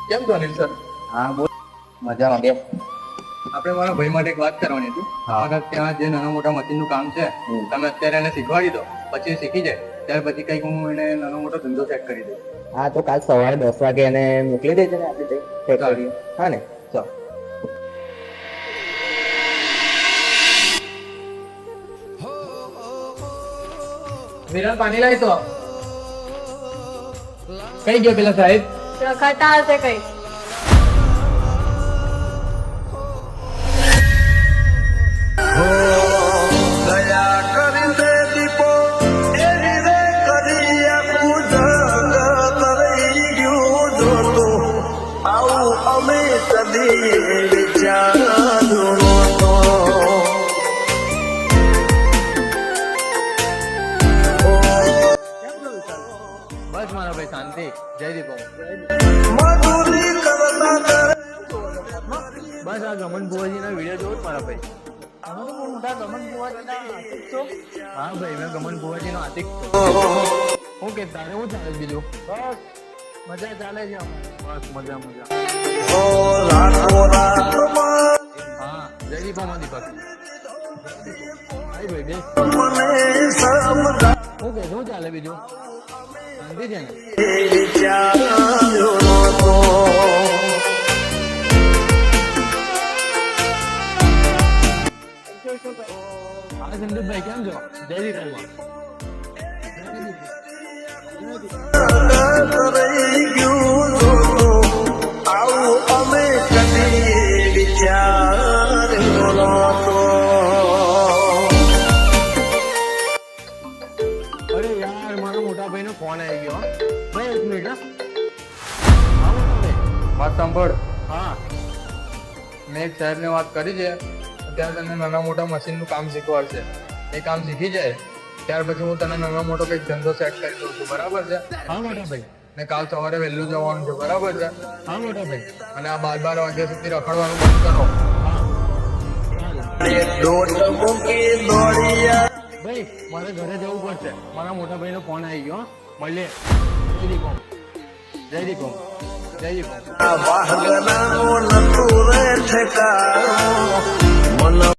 કેમ છો અનિલ સર? હા બોલ. મજામાં બે. આપણે મારા ભાઈ માટે એક વાત કરવાની હતી. મારા ત્યાં જે નાના મોટા મશીનનું કામ છે તમે અત્યારે એને શીખવાડી દો, પછી એ શીખી જાય ત્યાર પછી કંઈક હું એને નાનો મોટો ધંધો સેટ કરી દઉં. હા તો કાલ સવારે 10 વાગે એને મોકલી દેજે ને આપણે તઈ ફેક્ટરી. હા ને ચાલ. વિરાન પાણી લાવી તો કઈ ગયો પેલા સાહેબ? રખડતા હશે કઈ. બસ મારા ભાઈ શાંતિ. જય દીપો. બસ આ ગમન બુવાજીના વિડીયો જોઉં મારા ભાઈ. હા ભાઈ મેં ગમન બુવાજીનો આતિક. હું કે તારે શું ચાલે બીજું? બસ મજા ચાલે છે. બસ મજા મજા. હા જય દીપામાં દીપક. ભાઈ બે શું કે શું ચાલે બીજું? શાંતિ છે ને? હા સંદીપભાઈ કેમ છો? જય દીપામાં. અરે યાર મારા મોટા ભાઈનો ફોન આવી ગયો. ભાઈ એક મિનિટ. હા મોટા ભાઈ વાત સાંભળ. હા મેં એક સાહેબને વાત કરી છે. અત્યારે તને નાના મોટા મશીનનું કામ શીખવાડશે. એ કામ શીખી જાય ત્યાર પછી હું તને નાનો મોટો કંઈક ધંધો સેટ કરી દઉં છું. બરાબર છે? હા મોટા ભાઈ. ને કાલ સવારે વહેલું જવાનું છે. બરાબર છે? હા મોટા ભાઈ. અને આ 12 વાગ્યા સુધી રખડવાનું બંધ કરો. ભાઈ મારે ઘરે જવું પડશે. મારા મોટા ભાઈનો ફોન આવી ગયો. મળીએ. જય દીપો. જય દીપો. જય દીપો.